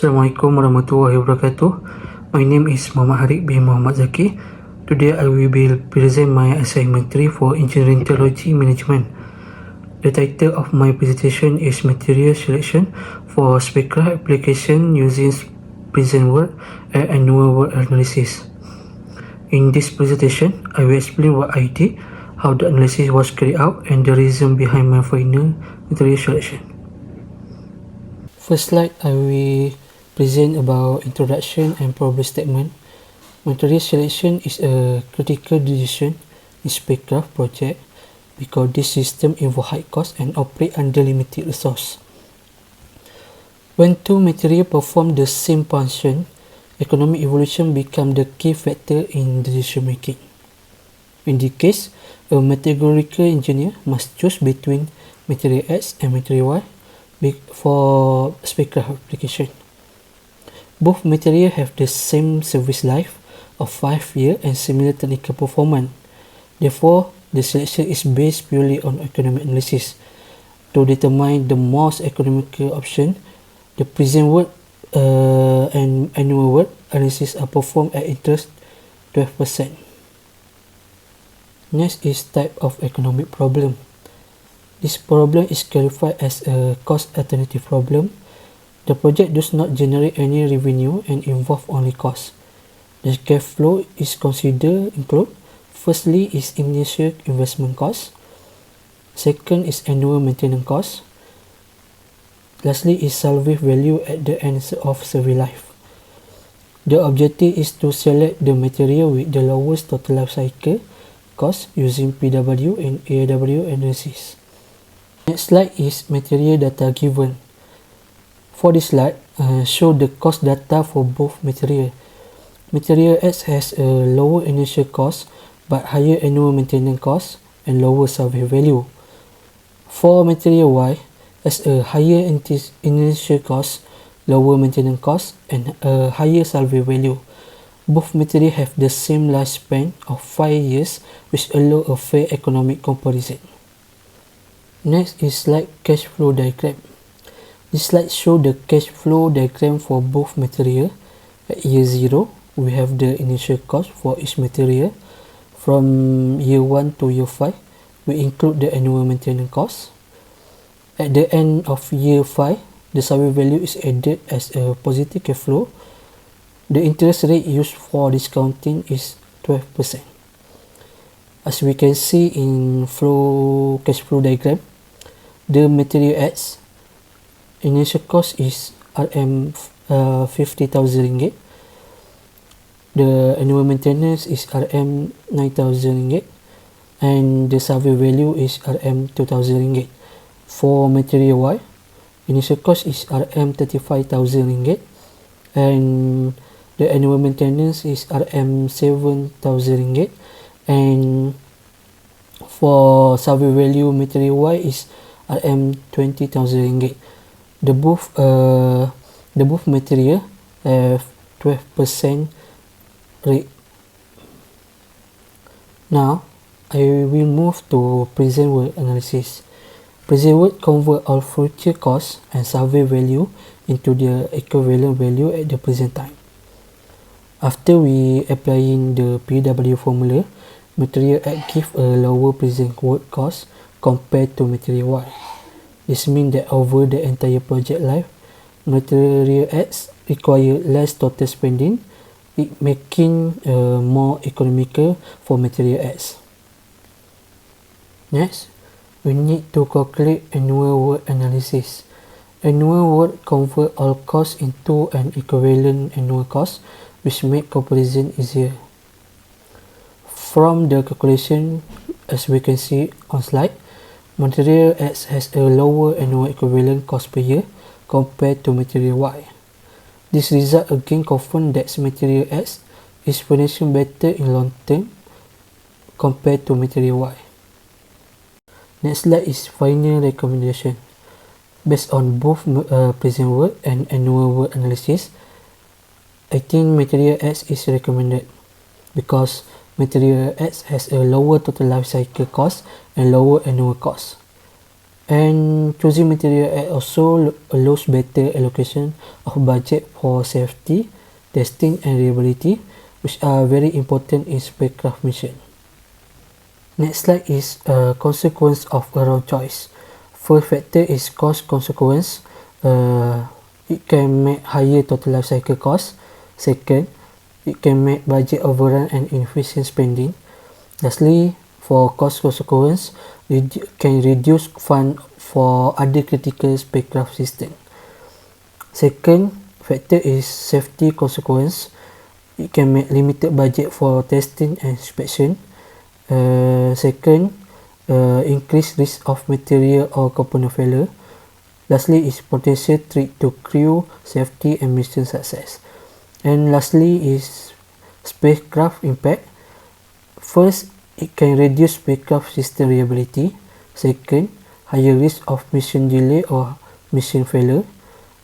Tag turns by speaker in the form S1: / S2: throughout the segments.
S1: Assalamualaikum warahmatullahi wabarakatuh. My name is Muhammad Harik bin Muhammad Zaki. Today I will present my assignment 3 for Engineering Technology Management. The title of my presentation is Material Selection for Spacecraft Application using Present World and Annual World Analysis. In this presentation, I will explain what I did, how the analysis was carried out, and the reason behind my final material selection. First slide, I will present about introduction and problem statement. Material selection is a critical decision in spacecraft project because this system involve high cost and operate under limited resource. When two materials perform the same function, economic evolution becomes the key factor in decision making. In this case, a metallurgical engineer must choose between material X and material Y for spacecraft application. Both materials have the same service life of 5 years and similar technical performance. Therefore, the selection is based purely on economic analysis. To determine the most economical option, the present world and annual world analysis are performed at interest 12%. Next is type of economic problem. This problem is classified as a cost alternative problem. The project does not generate any revenue and involve only cost. The cash flow is considered include firstly is initial investment cost, second is annual maintenance cost, lastly is salvage value at the end of survey life. The objective is to select the material with the lowest total life cycle cost using PW and AW analysis. Next slide is material data given. For this slide, show the cost data for both material. Material X has a lower initial cost but higher annual maintenance cost and lower salvage value. For material Y, has a higher initial cost, lower maintenance cost, and a higher salvage value. Both materials have the same lifespan of 5 years, which allow a fair economic comparison. Next is slide cash flow diagram. This slide shows the cash flow diagram for both material. At year 0, we have the initial cost for each material. From year 1 to year 5, we include the annual maintenance cost. At the end of year 5, the salvage value is added as a positive cash flow. The interest rate used for discounting is 12%. As we can see in cash flow diagram, the material X initial cost is Rm 50,000 ringgit. The annual maintenance is Rm 9,000 ringgit, and the salvage value is Rm 2,000 ringgit. For material Y, initial cost is Rm 35,000 ringgit, and the annual maintenance is Rm 7,000 ringgit, and for salvage value material Y is Rm 20,000 ringgit. The both material have 12% rate. Now I will move to present world analysis. Present world convert all future costs and salvage value into their equivalent value at the present time. After we applying the PW formula, material X give a lower present world cost compared to material Y. This means that over the entire project life, material X require less total spending, making more economical for material X. Next, we need to calculate annual world analysis. Annual world convert all costs into an equivalent annual cost, which make comparison easier. From the calculation, as we can see on slide, material X has a lower annual equivalent cost per year compared to material Y. This result again confirms that material X is financially better in long term compared to material Y. Next slide is final recommendation. Based on both present world and annual world analysis, I think material X is recommended because material X has a lower total life cycle cost and lower annual cost. And choosing material also allows better allocation of budget for safety, testing and reliability, which are very important in spacecraft mission. Next slide is a consequence of a wrong choice. First factor is cost consequence. It can make higher total life cycle cost. Second, it can make budget overrun and inefficient spending. Lastly, for cost consequence, it can reduce fund for other critical spacecraft system. Second factor is safety consequence. It can make limited budget for testing and inspection. Second, increased risk of material or component failure. Lastly is potential threat to crew safety and mission success. And lastly is spacecraft impact. First, it can reduce spacecraft system reliability. Second, higher risk of mission delay or mission failure.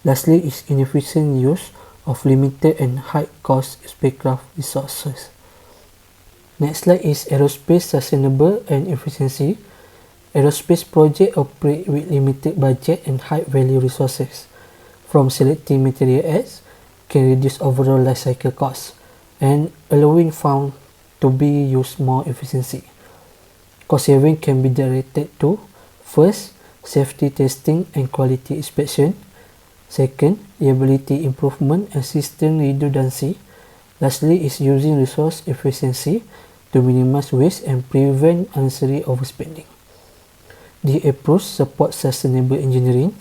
S1: Lastly is inefficient use of limited and high cost spacecraft resources. Next slide is aerospace sustainable and efficiency. Aerospace projects operate with limited budget and high value resources. From selecting material X can reduce overall life cycle costs and allowing funds to be used more efficiently. Cost saving can be directed to first, safety testing and quality inspection. Second, reliability improvement and system redundancy. Lastly is using resource efficiency to minimize waste and prevent unnecessary overspending. The approach supports sustainable engineering,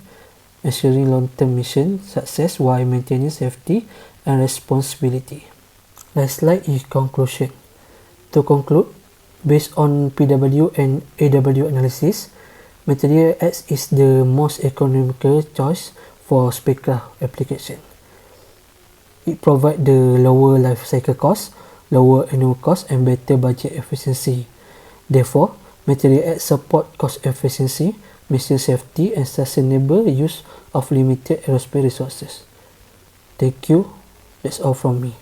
S1: ensuring long-term mission success while maintaining safety and responsibility. Last slide is conclusion. To conclude, based on PW and AW analysis, Material X is the most economical choice for spacecraft application. It provides the lower life cycle cost, lower annual cost, and better budget efficiency. Therefore, Material X support cost efficiency, mission safety, and sustainable use of limited aerospace resources. Thank you. That's all from me.